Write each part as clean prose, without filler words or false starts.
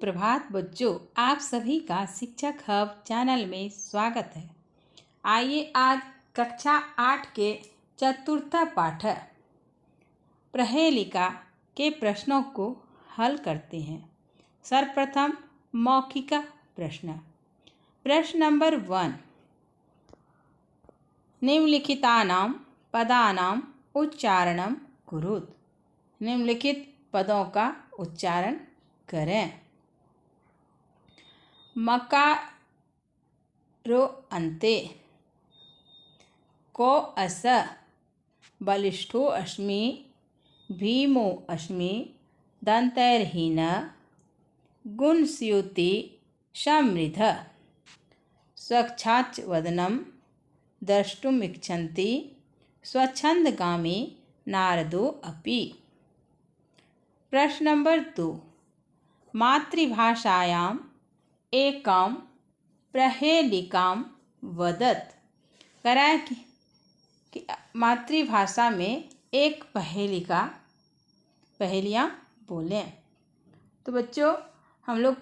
सुप्रभात बच्चों, आप सभी का शिक्षक हब चैनल में स्वागत है। आइए आज कक्षा 8 के चतुर्थ पाठ प्रहेलिका के प्रश्नों को हल करते हैं। सर्वप्रथम मौखिक प्रश्न। प्रश्न नंबर 1, निम्नलिखितानां पदानाम् उच्चारणं कुरुत। निम्नलिखित पदों का उच्चारण करें। मकारो अन्ते, को अस, बलिष्ठो अस्मि, भीमो अस्मि, दन्तैर्हीन, गुणस्यूति समृद्ध, स्वच्छाच वदनं, द्रष्टुमिच्छन्ति, स्वच्छन्दगामी नारदो अपि। प्रश्न नंबर 2, मातृभाषायाम् एकं प्रहेलिकां वदत। कराए कि मातृभाषा में एक पहेलियाँ बोलें। तो बच्चों, हम लोग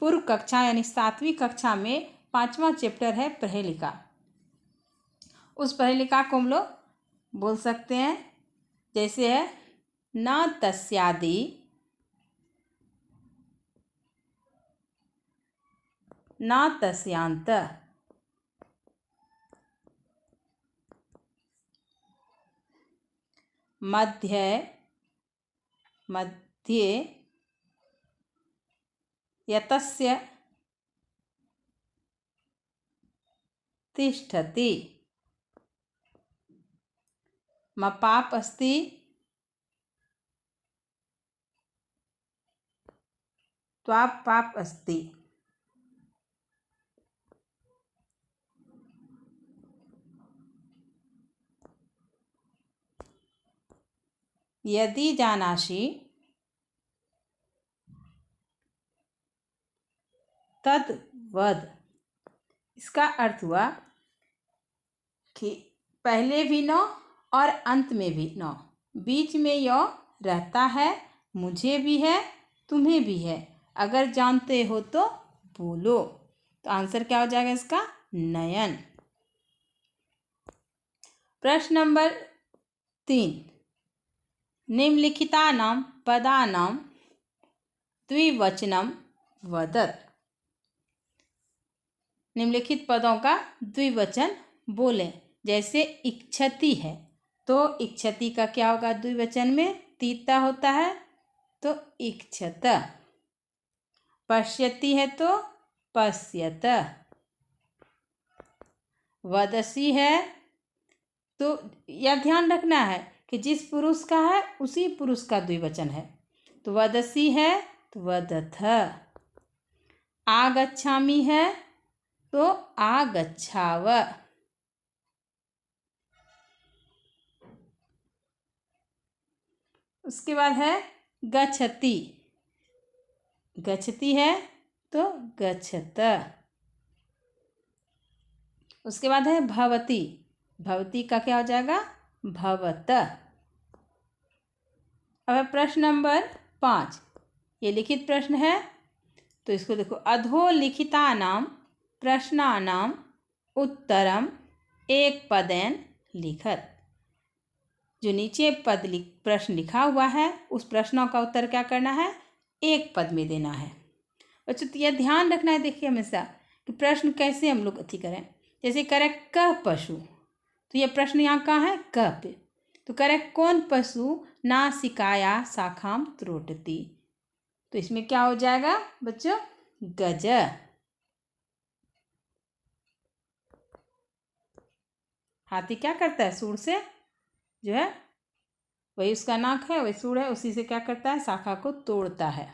पूर्व कक्षा यानी 7वीं कक्षा में 5वां चैप्टर है प्रहेलिका। उस पहेलिका को हम लोग बोल सकते हैं, जैसे है न तस्यादि, न तस्यांत, मध्ये यतस्य तिष्ठति, मपाप अस्ति, त्वाप पाप अस्ति। यदि जानासि तद वद। इसका अर्थ हुआ कि पहले भी न और अंत में भी न, बीच में यह रहता है, मुझे भी है, तुम्हें भी है। अगर जानते हो तो बोलो। तो आंसर क्या हो जाएगा इसका? नयन। प्रश्न नंबर 3, निम्नलिखितानां पदानां द्विवचनं वदत। निम्नलिखित पदों का द्विवचन बोलें। जैसे इच्छति है तो इच्छति का क्या होगा द्विवचन में? तीता होता है तो इक्षत। पश्यति है तो पश्यत। वदसी है तो यह ध्यान रखना है कि जिस पुरुष का है उसी पुरुष का द्विवचन है। तो वदसी है तो वदथ। आगच्छामि है तो आगच्छाव। उसके बाद है गच्छति। गच्छति है तो गच्छत। उसके बाद है भवति। भवति का क्या हो जाएगा? भवत। अब प्रश्न नंबर 5, ये लिखित प्रश्न है तो इसको देखो। अधोलिखितानां प्रश्नानां उत्तरम एक पदेन लिखत। जो नीचे प्रश्न लिखा हुआ है उस प्रश्नों का उत्तर क्या करना है? एक पद में देना है। बच्चों, तो यह ध्यान रखना है, देखिए हमेशा कि प्रश्न कैसे हम लोग अथी करें। जैसे करें कह पशु, तो यह प्रश्न यहाँ कहाँ है? कह पे। तो करें कौन पशु नासिकाया शाखाम त्रोटति। तो इसमें क्या हो जाएगा बच्चों? गज। हाथी क्या करता है? सूंड से जो है वही उसका नाक है, वही सूंड है, उसी से क्या करता है? शाखा को तोड़ता है।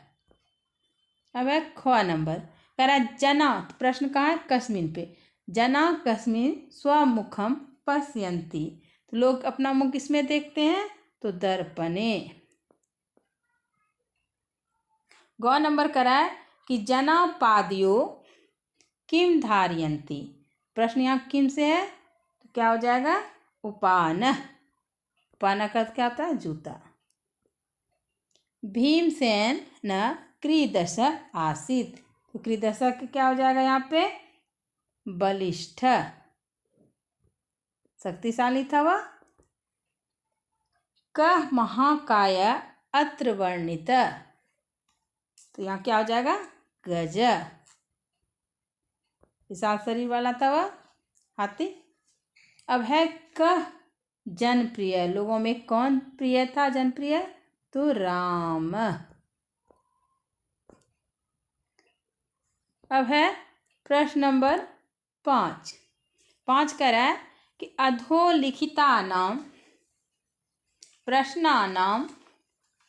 अब है ख नंबर। कह रहा है जना। तो प्रश्न कहाँ है? कस्मिन पे। जना कस्मिन स्वमुखम पश्यन्ति। तो लोग अपना मुख किसमें देखते हैं? तो दर्पणे। ग नंबर करा है कि जना पादयो किम धारयन्ति। प्रश्न यहाँ किम से है तो क्या हो जाएगा? उपान। उपान का क्या होता है? जूता। भीमसेन न क्रीदश आसीत। तो क्रीदश क्या हो जाएगा यहाँ पे? बलिष्ठ, शक्तिशाली था वह। कः महाकाय अत्र वर्णित। तो यहाँ क्या हो जाएगा? गज, विशाल शरीर वाला था वह हाथी। अब है कः जनप्रिय, लोगों में कौन प्रिय था, जनप्रिय? तो राम। अब है प्रश्न नंबर 5। 5 कह रहा है कि अधोलिखितानां प्रश्नानां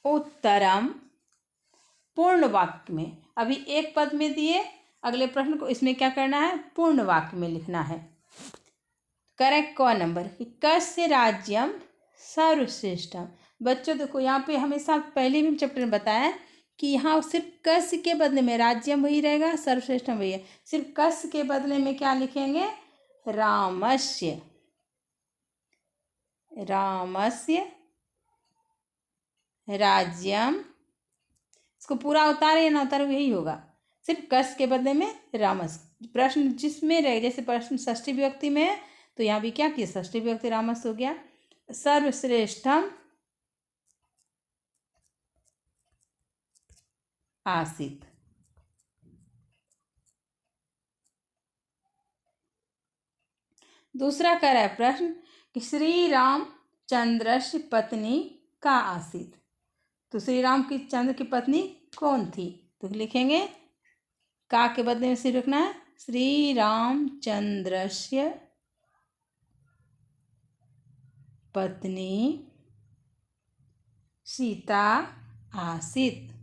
उत्तरम पूर्ण वाक्य में। अभी एक पद में दिए, अगले प्रश्न को इसमें क्या करना है? पूर्ण वाक्य में लिखना है। करेक्ट क नंबर, कस्य राज्यम सर्वश्रेष्ठम। बच्चों देखो यहाँ पे हमेशा पहले भी चैप्टर में बताया कि यहाँ सिर्फ कस्य के बदले में राज्यम वही रहेगा, सर्वश्रेष्ठम वही है। सिर्फ कस्य के बदले में क्या लिखेंगे? रामस्य, रामस्य राज्यम। इसको पूरा उतारे या ना उतारे यही होगा, सिर्फ कस के बदले में रामस। प्रश्न जिसमें रहे, जैसे प्रश्न षष्ठी विभक्ति में है तो यहाँ भी क्या किया? षष्ठी विभक्ति रामस हो गया। सर्वश्रेष्ठम आसीत। दूसरा कह रहा है प्रश्न कि श्री रामचंद्रस्य पत्नी का आसीत। तो श्री राम की चंद्र की पत्नी कौन थी? तो लिखेंगे का के बदले में सिर्फ लिखना है श्री रामचंद्रस्य पत्नी सीता आसीत।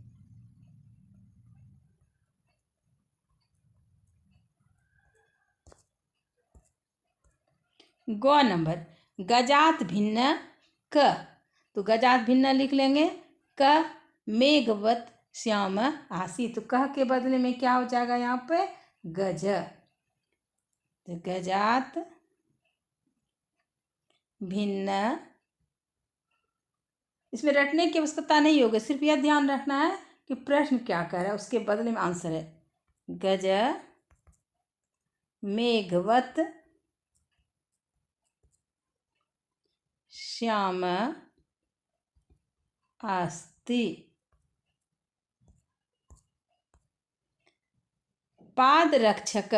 ग नंबर, गजात भिन्न क। तो गजात भिन्न लिख लेंगे क मेघवत श्याम आसीत। तो कह के बदले में क्या हो जाएगा यहाँ पे? गज। तो गजात भिन्न, इसमें रटने की आवश्यकता नहीं होगी, सिर्फ यह ध्यान रखना है कि प्रश्न क्या कह रहा है, उसके बदले में आंसर है। गज मेघवत श्याम अस्ति। पादरक्षक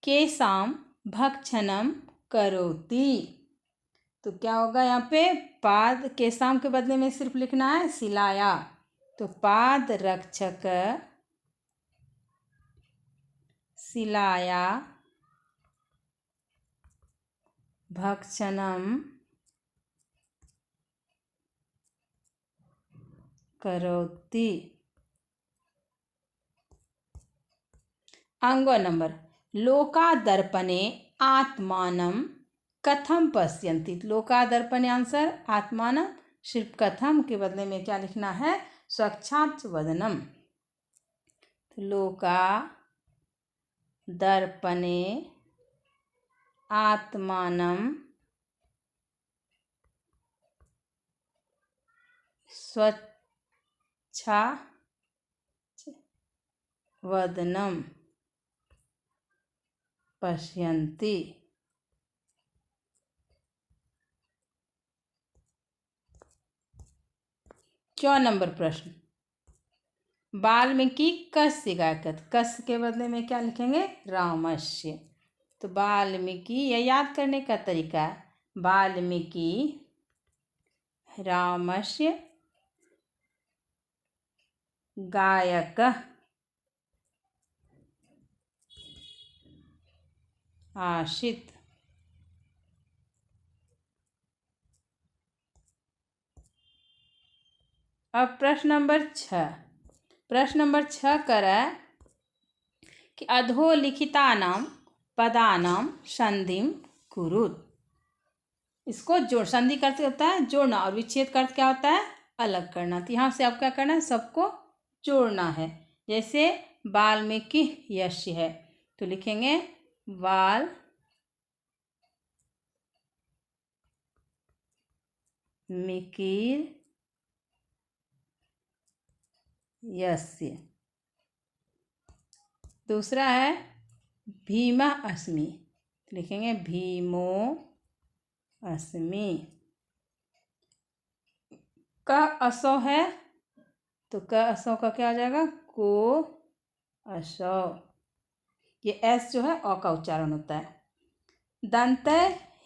केशाम भक्षणम करोति। तो क्या होगा यहाँ पे? पाद केशाम के बदले में सिर्फ लिखना है सिलाया। तो पाद रक्षक सिलाया भक्षणम करोति। अंग नंबर, लोकादर्पणे आत्मानं कथम पश्यन्ति। लोकादर्पणे आंसर आत्मानं, सिर्फ कथम के बदले में क्या लिखना है? साक्षात् वदनम। लोका दर्पणे आत्मानं स्वच्छा वदनम पश्यन्ति। चौ नंबर प्रश्न, वाल्मीकि कस्य गायकत। कस्य के बदले में क्या लिखेंगे? रामस्य। तो वाल्मीकि, यह याद करने का तरीका है, वाल्मीकि रामस्य गायक आशित। अब प्रश्न नंबर 6। प्रश्न नंबर 6 कर रहा है कि अधोलिखितानां पदानां संधिं कुरुत। इसको जोड़, संधि का अर्थ होता है जोड़ना और विच्छेद का अर्थ क्या होता है? अलग करना। तो यहाँ से आप क्या करना है? सबको जोड़ना है। जैसे वाल्मीकि यस्य है तो लिखेंगे वाल मिकीर यस्य। दूसरा है भीमा अस्मि, लिखेंगे भीमो अस्मि। क असो है तो क असो का क्या हो जाएगा, को असो। ये एस जो है अ का उच्चारण होता है। दंत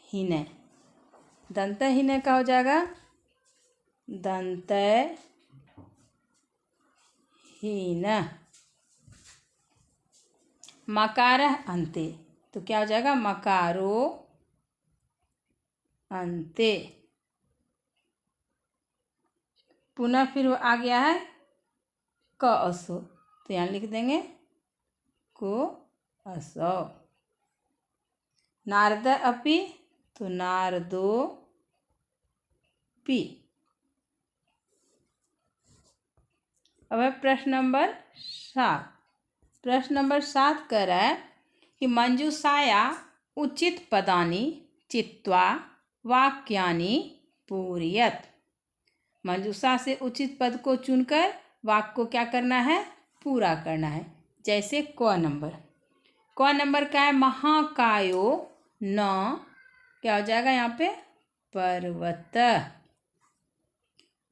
हीने, दंत हीने का हो जाएगा दंत हीन। मकार अंते तो क्या हो जाएगा, मकारो अंते। पुनः फिर आ गया है क असो, तो यहाँ लिख देंगे को असो। नारद अपि तो नारदो पी। अब है प्रश्न नंबर 7। प्रश्न नंबर 7 कह रहा है कि मंजूषाया उचित पदानि चित्वा वाक्यानि पूरयत। मंजूषा से उचित पद को चुनकर वाक्य को क्या करना है, पूरा करना है। जैसे क नंबर का है महाकायो न, क्या हो जाएगा यहाँ पे, पर्वत।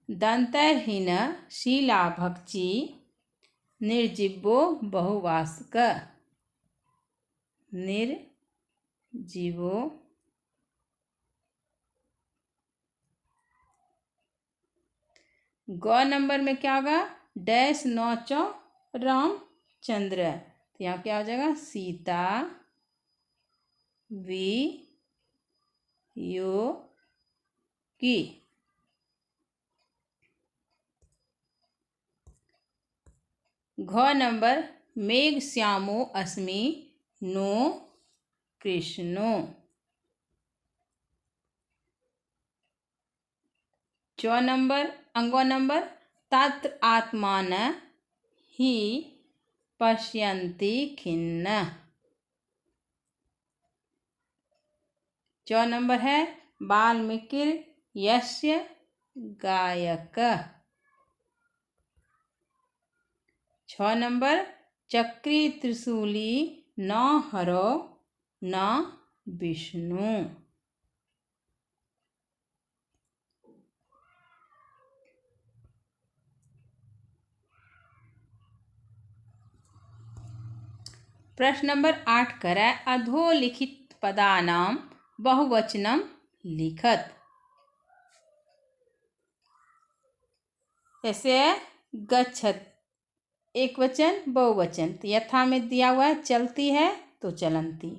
दंतहीन शीलाभक्षी निर्जीवो बहुवासक, निर्जीवो ग नंबर में क्या होगा, डैश नौचो रामचंद्र, तो यहाँ क्या हो जाएगा, सीता वियोगी। घ नंबर मेघ श्यामो अस्मि नो कृष्णो। अंगो नंबर तत्र आत्मान ही पश्यन्ति खिन्न। नंबर है वाल्मीकिर यस्य गायक। 6 नंबर चक्री त्रिशूली न हरो न विष्णु। प्रश्न नंबर 8 करा अधोलिखित पदानां बहुवचनम लिखत। ऐसे गच्छत एक वचन बहुवचन, तो यथा में दिया हुआ है चलती है तो चलंती।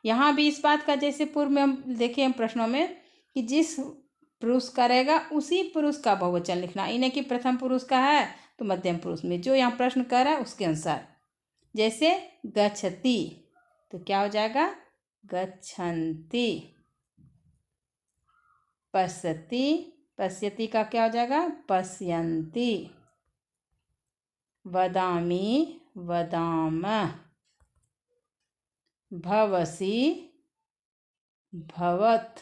यहाँ भी इस बात का, जैसे पूर्व में हम देखे हम प्रश्नों में कि जिस पुरुष का रहेगा उसी पुरुष का बहुवचन लिखना, इन्हें कि प्रथम पुरुष का है तो मध्यम पुरुष में जो यहाँ प्रश्न कर रहा है उसके अनुसार। जैसे गच्छति तो क्या हो जाएगा, गच्छन्ति। पश्यति, पश्यति का क्या हो जाएगा, पश्यन्ति। वदामि वदाम। भवसि भवत्।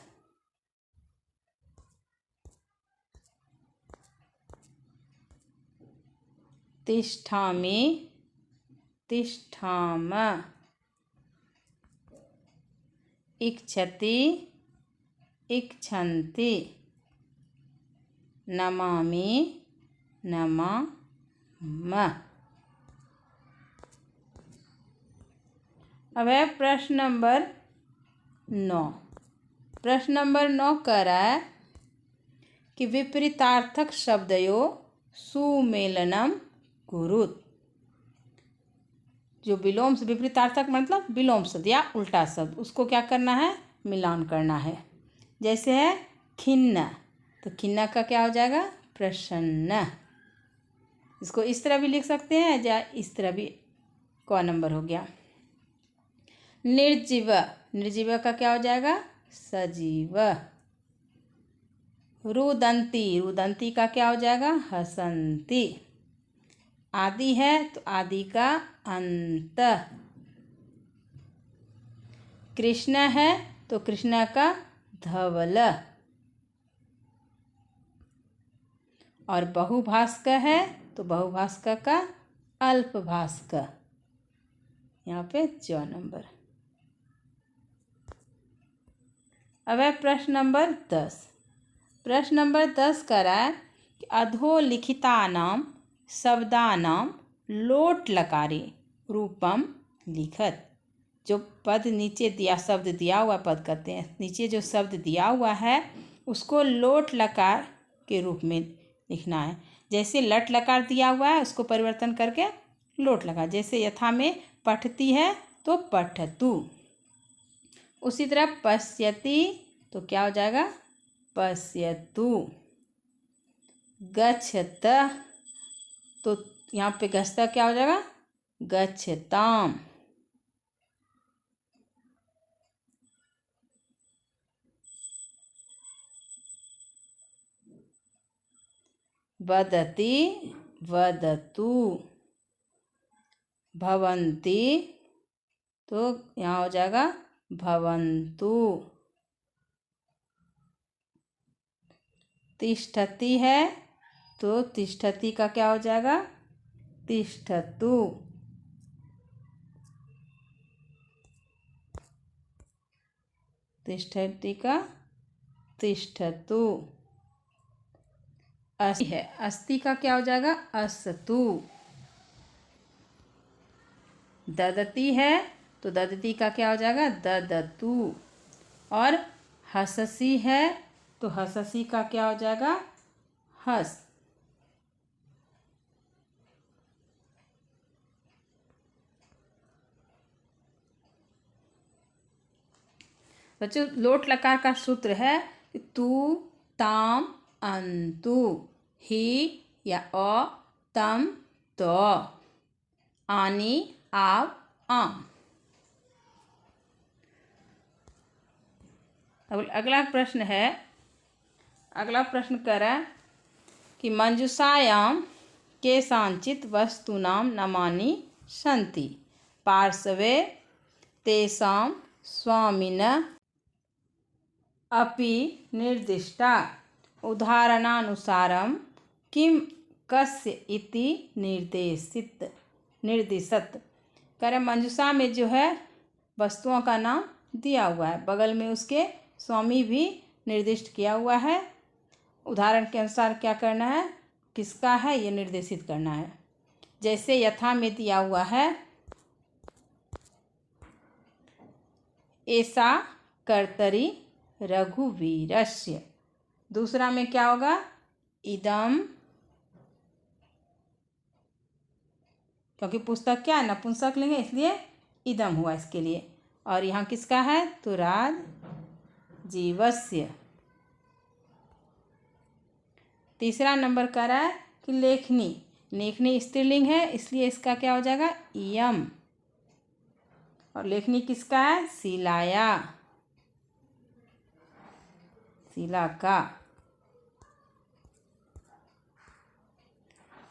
तिष्ठामि तिष्ठाम। इच्छति इच्छन्ति। नमामि नमाम। अब है प्रश्न नंबर 9। प्रश्न नंबर 9 कह रहा है कि विपरीतार्थक शब्दयों सुमेलनम कुरुत। जो विलोम से, विपरीतार्थक मतलब विलोम शब्द या उल्टा शब्द, उसको क्या करना है, मिलान करना है। जैसे है खिन्न, तो खिन्न का क्या हो जाएगा, प्रसन्न। इसको इस तरह भी लिख सकते हैं या इस तरह भी। क नंबर हो गया। निर्जीव, निर्जीव का क्या हो जाएगा, सजीव। रुदंती, रुदंती का क्या हो जाएगा, हसंती। आदि है तो आदि का अंत। कृष्ण है तो कृष्ण का धवल। और बहुभास्क है तो बहुभास्क का अल्पभास्क। यहाँ पे ज नंबर। अब है प्रश्न नंबर 10। प्रश्न नंबर 10 कह रहा है कि अधोलिखितानां शब्दानां लोट लकारे रूपम लिखत। जो पद नीचे दिया, शब्द दिया हुआ पद कहते हैं, नीचे जो शब्द दिया हुआ है उसको लोट लकार के रूप में लिखना है। जैसे लट लकार दिया हुआ है उसको परिवर्तन करके लोट लकार, जैसे यथा में पठती है तो पठतु, उसी तरह पश्यति तो क्या हो जाएगा पश्यतु, गच्छत तो यहाँ पे गच्छता क्या हो जाएगा गच्छताम, वदति वदतु, भवन्ति तो यहाँ हो जाएगा भवन्तु, तिष्ठति है तो तिष्ठति का क्या हो जाएगा तिष्ठतु, तिष्ठति का तिष्ठतु, अस्ति है, अस्ति का क्या हो जाएगा अस्तु, ददति है तो ददति का क्या हो जाएगा ददतु, और हससी है तो हससी का क्या हो जाएगा हस। बच्चों लोट लकार का सूत्र है कि तू ताम अंतु, ही या अ तम तो, आनी आव आम। अब अगला प्रश्न है, अगला प्रश्न कह रहा है कि मंजूषायां केषांचित् वस्तूनां नामानि सन्ति पार्श्वे तेषां स्वामिनः अपि निर्दिष्टा उदाहरणानुसारं किं कस्य इति निर्दिशत। कह रहे मंजूषा में जो है वस्तुओं का नाम दिया हुआ है, बगल में उसके स्वामी भी निर्दिष्ट किया हुआ है। उदाहरण के अनुसार क्या करना है, किसका है ये निर्देशित करना है। जैसे यथा में दिया हुआ है ऐसा कर्तरी रघुवीरस्य, दूसरा में क्या होगा इदम, क्योंकि पुस्तक क्या है नपुंसक लेंगे इसलिए इदम हुआ इसके लिए, और यहाँ किसका है तो राजीवस्य। तीसरा नंबर कह रहा है कि लेखनी, लेखनी स्त्रीलिंग है इसलिए इसका क्या हो जाएगा इयम, और लेखनी किसका है शिलाया, शिला का।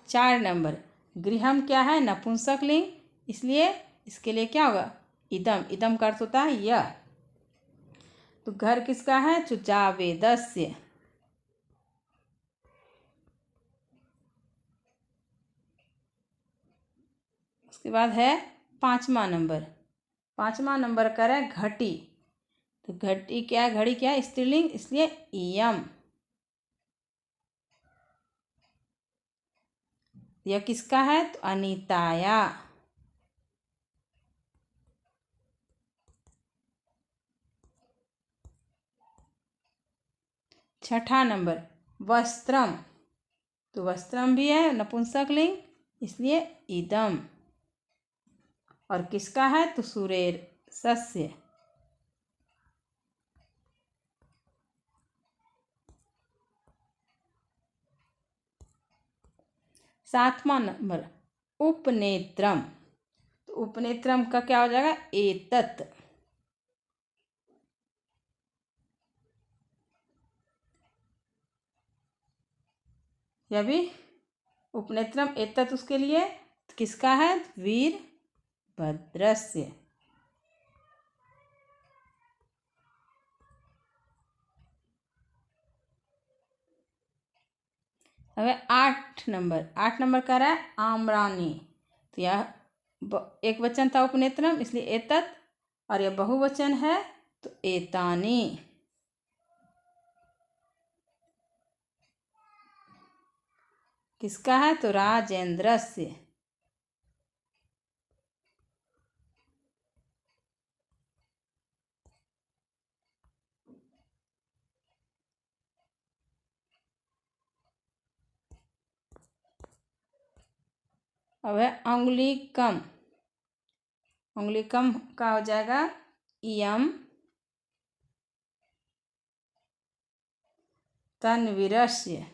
4 नंबर गृहम क्या है नपुंसक लिंग इसलिए इसके लिए क्या होगा इदम, इदम का अर्थ होता है यह। तो घर किसका है चुचावेदस्य, उसके बाद है 5वां नंबर, 5वां नंबर कर है घटी, तो घटी क्या है घड़ी क्या है स्त्रीलिंग इसलिए इयम, यह किसका है तो अनीताया। 6ठा नंबर वस्त्रम, तो वस्त्रम भी है नपुंसक लिंग इसलिए इदम, और किसका है तो सुरेर सस्य। 7वां नंबर उपनेत्रम, तो उपनेत्रम का क्या हो जाएगा एतत्, यह भी उपनेत्रम एतत् उसके लिए किसका है वीरभद्रस्य। अब 8 नंबर, 8 नंबर कह रहा है आम्रानी, तो यह एक वचन था उपनेत्रम, इसलिए एतत्, और यह बहुवचन है तो एतानि। किसका है तो राजेंद्रस्य। अब है अंगुलीकम। अंगुलीकम का हो जाएगा इयम तन्वीरस्य।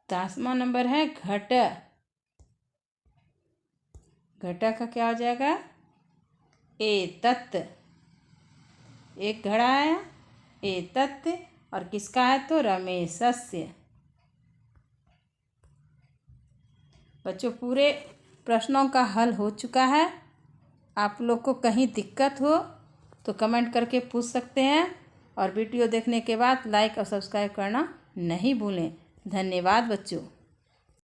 दसवां नंबर है घट। घट का क्या हो जाएगा एतत्। एक घड़ा आया एतत्, और किसका है तो रमेशस्य। बच्चों पूरे प्रश्नों का हल हो चुका है। आप लोग को कहीं दिक्कत हो तो कमेंट करके पूछ सकते हैं, और वीडियो देखने के बाद लाइक और सब्सक्राइब करना नहीं भूलें। धन्यवाद बच्चों।